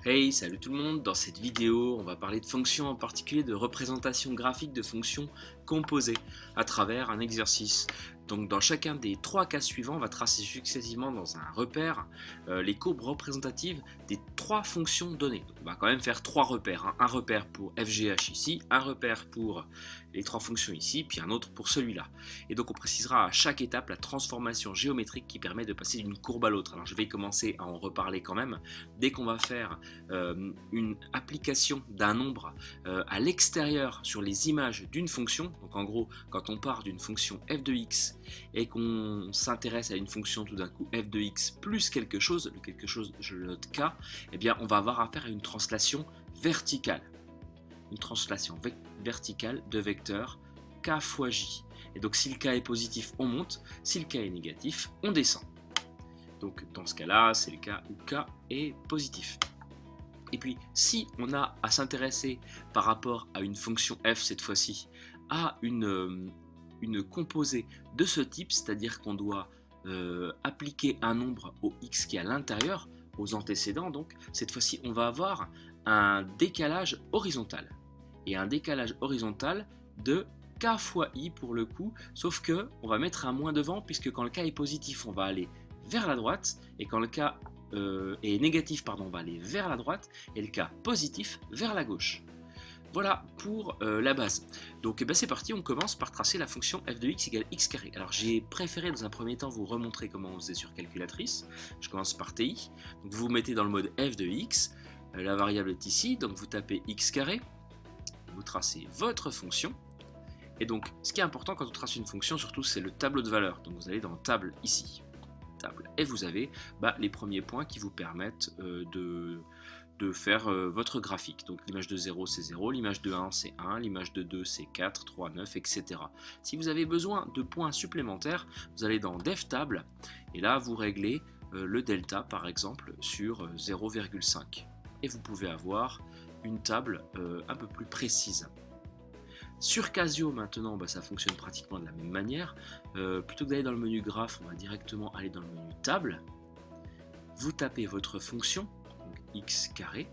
Hey, salut tout le monde! Dans cette vidéo, on va parler de fonctions, en particulier de représentation graphique de fonctions composées à travers un exercice. Donc dans chacun des trois cas suivants, on va tracer successivement dans un repère les courbes représentatives des trois fonctions données. Donc on va quand même faire trois repères, hein. Un repère pour FGH ici, un repère pour les trois fonctions ici, puis un autre pour celui-là. Et donc on précisera à chaque étape la transformation géométrique qui permet de passer d'une courbe à l'autre. Alors je vais commencer à en reparler quand même. Dès qu'on va faire une application d'un nombre à l'extérieur sur les images d'une fonction, donc en gros quand on part d'une fonction f de x et qu'on s'intéresse à une fonction tout d'un coup f de x plus quelque chose, le quelque chose je le note k, eh bien on va avoir affaire à une translation verticale. Une translation verticale de vecteur k fois j. Et donc si le k est positif, on monte, si le k est négatif, on descend. Donc dans ce cas-là, c'est le cas où k est positif. Et puis si on a à s'intéresser par rapport à une fonction f cette fois-ci, à une composée de ce type, c'est-à-dire qu'on doit appliquer un nombre au x qui est à l'intérieur, aux antécédents donc, cette fois-ci on va avoir un décalage horizontal. Et un décalage horizontal de k fois i pour le coup, sauf que on va mettre un moins devant, puisque quand le k est positif, on va aller vers la droite, et quand le k est négatif, on va aller vers la droite, et le k positif vers la gauche. Voilà pour la base. Donc c'est parti, on commence par tracer la fonction f de x égale x carré. Alors j'ai préféré dans un premier temps vous remontrer comment on faisait sur calculatrice. Je commence par TI. Donc vous vous mettez dans le mode f de x, la variable est ici, donc vous tapez x carré, vous tracez votre fonction. Et donc ce qui est important quand on trace une fonction, surtout c'est le tableau de valeurs. Donc vous allez dans table ici. Table. Et vous avez les premiers points qui vous permettent de faire votre graphique. Donc l'image de 0 c'est 0, l'image de 1 c'est 1, l'image de 2 c'est 4, 3, 9, etc. Si vous avez besoin de points supplémentaires, vous allez dans Dev Table et là vous réglez le delta par exemple sur 0,5. Et vous pouvez avoir une table un peu plus précise. Sur Casio maintenant, ça fonctionne pratiquement de la même manière. Plutôt que d'aller dans le menu graphe, on va directement aller dans le menu table. Vous tapez votre fonction, donc x carré,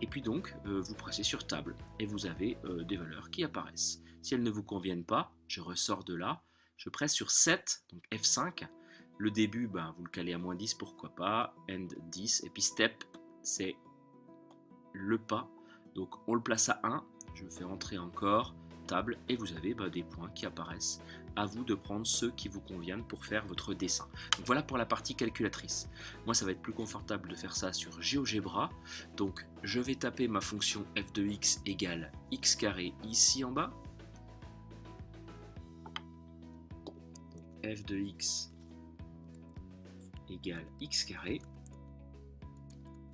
et puis donc vous pressez sur table et vous avez des valeurs qui apparaissent. Si elles ne vous conviennent pas, je ressors de là, je presse sur 7, donc F5. Le début, vous le calez à moins 10, pourquoi pas, end 10, et puis step, c'est le pas, donc on le place à 1. Je fais entrer encore, table, et vous avez des points qui apparaissent. À vous de prendre ceux qui vous conviennent pour faire votre dessin. Donc voilà pour la partie calculatrice. Moi, ça va être plus confortable de faire ça sur GeoGebra. Donc je vais taper ma fonction f de x égale x carré ici en bas. F de x égale x carré.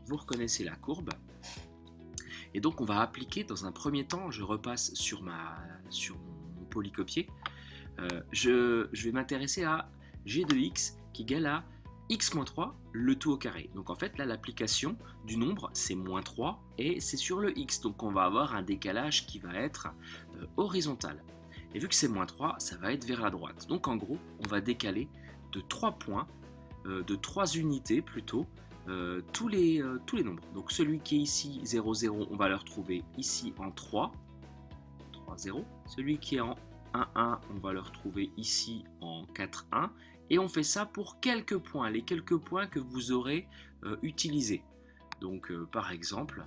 Vous reconnaissez la courbe. Et donc on va appliquer dans un premier temps, je repasse sur mon polycopier, je vais m'intéresser à g de x qui égale à x-3, le tout au carré. Donc en fait là l'application du nombre c'est moins 3 et c'est sur le x, donc on va avoir un décalage qui va être horizontal. Et vu que c'est moins 3, ça va être vers la droite. Donc en gros on va décaler de 3 points, de 3 unités plutôt, tous les nombres. Donc celui qui est ici 0, 0, on va le retrouver ici en 3, 3, 0. Celui qui est en 1, 1, on va le retrouver ici en 4, 1. Et on fait ça pour quelques points, les quelques points que vous aurez utilisés. Donc par exemple,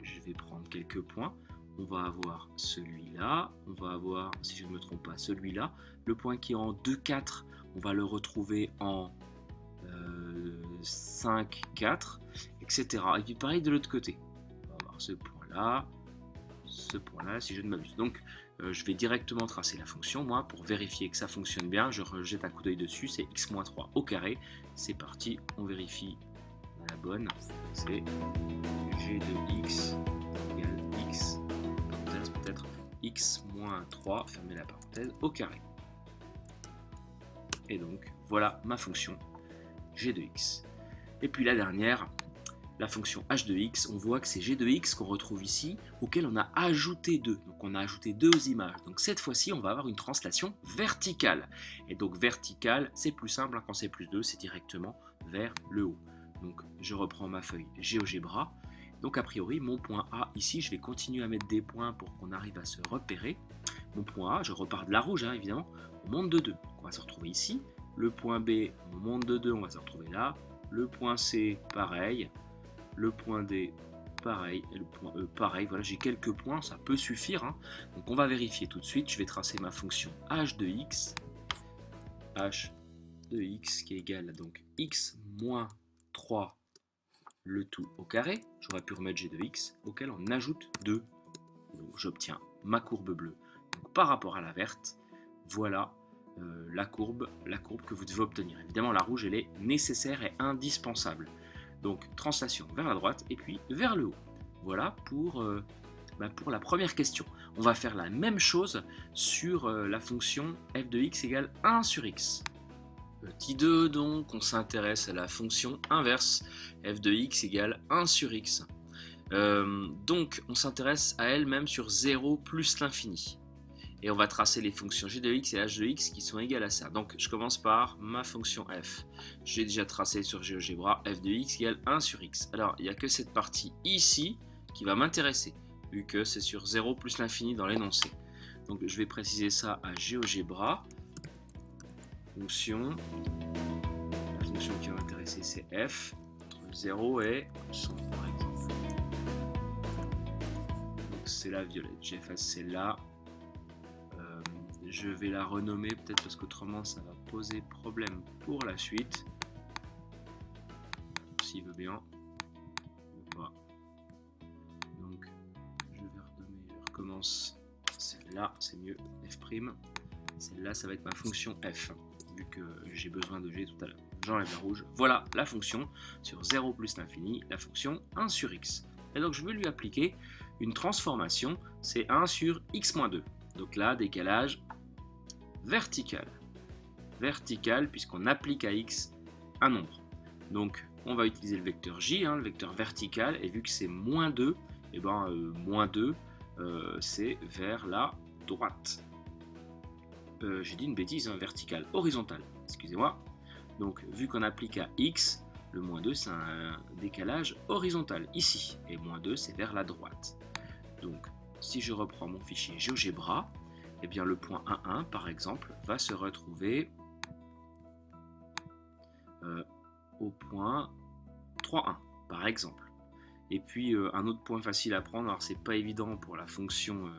je vais prendre quelques points. On va avoir celui-là, on va avoir, si je ne me trompe pas, celui-là. Le point qui est en 2, 4, on va le retrouver en 5, 4, etc. Et puis pareil de l'autre côté. On va avoir ce point-là, si je ne m'abuse. Donc je vais directement tracer la fonction, moi, pour vérifier que ça fonctionne bien. Je rejette un coup d'œil dessus, c'est x-3 au carré. C'est parti, on vérifie la bonne. C'est g de x égale x, parenthèse peut-être, x-3, fermez la parenthèse, au carré. Et donc, voilà ma fonction g de x. Et puis la dernière, la fonction h de x, on voit que c'est g de x qu'on retrouve ici, auquel on a ajouté 2. Donc on a ajouté 2 images. Donc cette fois-ci, on va avoir une translation verticale. Et donc verticale, c'est plus simple, hein, quand c'est plus 2, c'est directement vers le haut. Donc je reprends ma feuille GeoGebra. Donc a priori, mon point A ici, je vais continuer à mettre des points pour qu'on arrive à se repérer. Mon point A, je repars de la rouge, hein, évidemment, on monte de 2. On va se retrouver ici. Le point B, on monte de 2, on va se retrouver là. Le point C, pareil. Le point D, pareil. Et le point E, pareil. Voilà, j'ai quelques points, ça peut suffire, hein. Donc on va vérifier tout de suite. Je vais tracer ma fonction h de x. h de x qui est égal à donc x moins 3 le tout au carré. J'aurais pu remettre g de x auquel on ajoute 2. Donc j'obtiens ma courbe bleue. Donc, par rapport à la verte, voilà la courbe que vous devez obtenir. Évidemment, la rouge, elle est nécessaire et indispensable. Donc, translation vers la droite et puis vers le haut. Voilà pour la première question. On va faire la même chose sur la fonction f de x égale 1 sur x. Petit 2, donc, on s'intéresse à la fonction inverse, f de x égale 1 sur x. Donc, on s'intéresse à elle même sur 0 plus l'infini. Et on va tracer les fonctions g de x et h de x qui sont égales à ça. Donc, je commence par ma fonction f. J'ai déjà tracé sur GeoGebra f de x égale 1 sur x. Alors, il n'y a que cette partie ici qui va m'intéresser, vu que c'est sur 0 plus l'infini dans l'énoncé. Donc, je vais préciser ça à GeoGebra. La fonction qui va m'intéresser, c'est f, entre 0 et 100 par exemple. Donc c'est la violette, j'efface celle-là. Je vais la renommer peut-être parce qu'autrement ça va poser problème pour la suite. S'il veut bien. Voilà. Donc je vais redonner, je recommence celle-là, c'est mieux, f'. Celle-là, ça va être ma fonction f, vu que j'ai besoin de g tout à l'heure. J'enlève la rouge. Voilà la fonction sur 0 plus l'infini, la fonction 1 sur x. Et donc je vais lui appliquer une transformation, c'est 1 sur x moins 2. Donc là, décalage vertical. Vertical, puisqu'on applique à x un nombre. Donc on va utiliser le vecteur j, hein, le vecteur vertical, et vu que c'est moins 2, et moins 2, c'est vers la droite. J'ai dit une bêtise, hein, verticale, horizontale, excusez-moi. Donc, vu qu'on applique à x, le moins 2, c'est un décalage horizontal, ici. Et moins 2, c'est vers la droite. Donc, si je reprends mon fichier GeoGebra, eh bien, le point 1,1, par exemple, va se retrouver au point 3,1, par exemple. Et puis, un autre point facile à prendre, alors c'est pas évident pour la fonction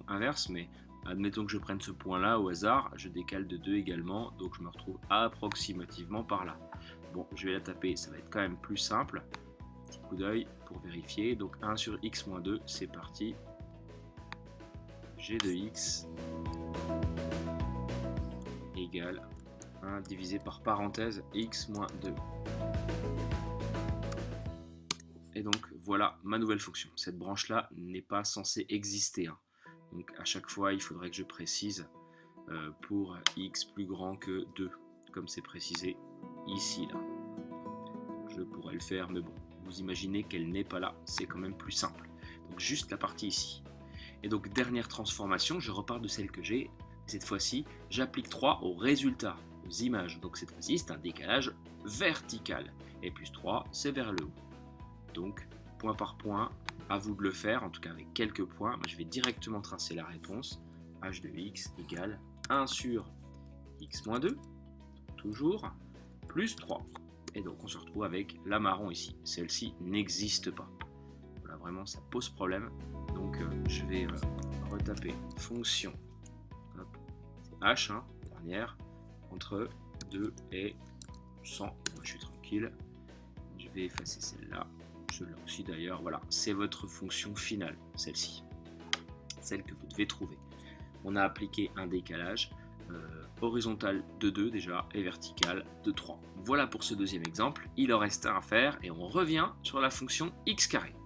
inverse, mais admettons que je prenne ce point-là au hasard, je décale de 2 également, donc je me retrouve approximativement par là. Bon, je vais la taper, ça va être quand même plus simple. Petit coup d'œil pour vérifier. Donc 1 sur x moins 2, c'est parti. G de x égale 1 divisé par parenthèse x moins 2. Et donc voilà ma nouvelle fonction. Cette branche-là n'est pas censée exister, hein. Donc à chaque fois, il faudrait que je précise pour x plus grand que 2, comme c'est précisé ici, là. Je pourrais le faire, mais bon, vous imaginez qu'elle n'est pas là, c'est quand même plus simple. Donc juste la partie ici. Et donc dernière transformation, je repars de celle que j'ai. Cette fois-ci, j'applique 3 au résultat, aux images. Donc cette fois-ci, c'est un décalage vertical. Et plus 3, c'est vers le haut. Donc, point par point, à vous de le faire, en tout cas avec quelques points. Moi, je vais directement tracer la réponse. H de x égale 1 sur x moins 2, toujours, plus 3. Et donc, on se retrouve avec la marron ici. Celle-ci n'existe pas. Voilà, vraiment, ça pose problème. Donc, je vais retaper fonction. Hop, c'est h, hein, dernière, entre 2 et 100. Moi, je suis tranquille. Je vais effacer celle-là. Celle-là aussi d'ailleurs, voilà, c'est votre fonction finale, celle-ci, celle que vous devez trouver. On a appliqué un décalage horizontal de 2 déjà et vertical de 3. Voilà pour ce deuxième exemple, il en reste un à faire et on revient sur la fonction x carré.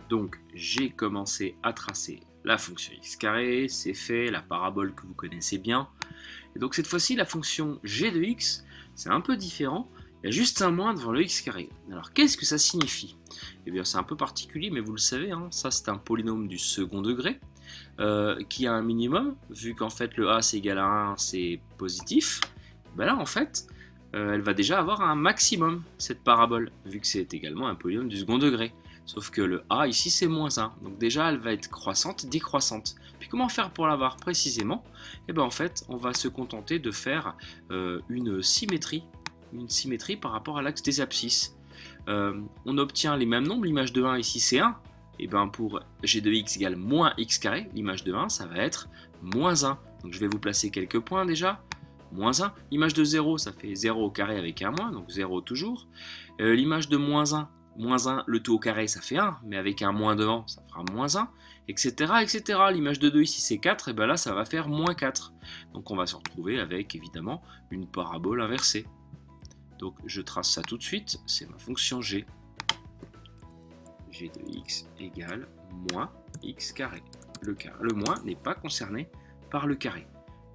Donc j'ai commencé à tracer la fonction x carré, c'est fait, la parabole que vous connaissez bien. Et donc cette fois-ci la fonction g de x, c'est un peu différent. Il y a juste un moins devant le x carré. Alors qu'est-ce que ça signifie? Eh bien c'est un peu particulier, mais vous le savez, hein, ça c'est un polynôme du second degré qui a un minimum, vu qu'en fait le a c'est égal à 1, c'est positif. Ben là en fait, elle va déjà avoir un maximum, cette parabole, vu que c'est également un polynôme du second degré. Sauf que le a ici c'est moins 1, donc déjà elle va être croissante, décroissante. Puis comment faire pour l'avoir précisément? Eh bien en fait on va se contenter de faire une symétrie par rapport à l'axe des abscisses. On obtient les mêmes nombres, l'image de 1 ici c'est 1, et bien pour g de x égale moins x carré, l'image de 1 ça va être moins 1. Donc je vais vous placer quelques points déjà. Moins 1, l'image de 0 ça fait 0 au carré avec un moins, donc 0 toujours. L'image de moins 1, le tout au carré ça fait 1, mais avec un moins devant ça fera moins 1, etc. etc. L'image de 2 ici c'est 4, et bien là ça va faire moins 4. Donc on va se retrouver avec évidemment une parabole inversée. Donc je trace ça tout de suite, c'est ma fonction g. G de x égale moins x carré. Le moins n'est pas concerné par le carré.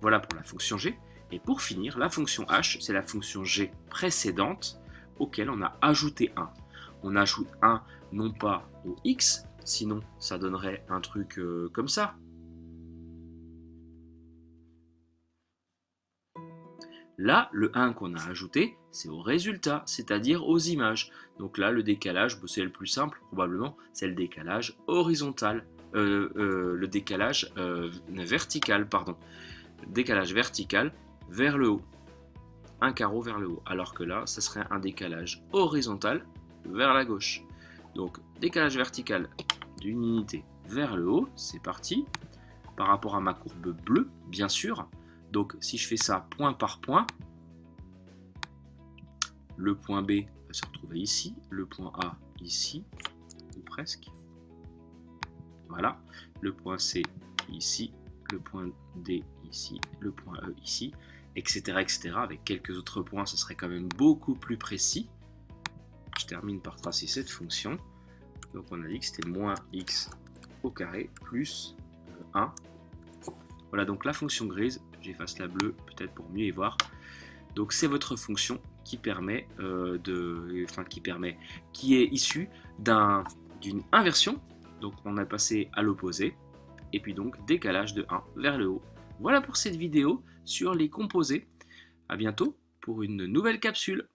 Voilà pour la fonction g. Et pour finir, la fonction h, c'est la fonction g précédente auquel on a ajouté 1. On ajoute 1 non pas au x, sinon ça donnerait un truc comme ça. Là, le 1 qu'on a ajouté, c'est au résultat, c'est-à-dire aux images. Donc là, le décalage, c'est le plus simple, probablement, c'est le décalage horizontal. Le décalage vertical, pardon. Décalage vertical vers le haut. Un carreau vers le haut. Alors que là, ça serait un décalage horizontal vers la gauche. Donc, décalage vertical d'une unité vers le haut, c'est parti. Par rapport à ma courbe bleue, bien sûr. Donc, si je fais ça point par point, le point B va se retrouver ici, le point A ici, ou presque. Voilà, le point C ici, le point D ici, le point E ici, etc. etc. Avec quelques autres points, ce serait quand même beaucoup plus précis. Je termine par tracer cette fonction. Donc on a dit que c'était moins x au carré plus 1. Voilà donc la fonction grise, j'efface la bleue peut-être pour mieux y voir. Donc c'est votre fonction qui permet qui est issue d'une inversion. Donc on a passé à l'opposé et puis donc décalage de 1 vers le haut. Voilà pour cette vidéo sur les composés. À bientôt pour une nouvelle capsule.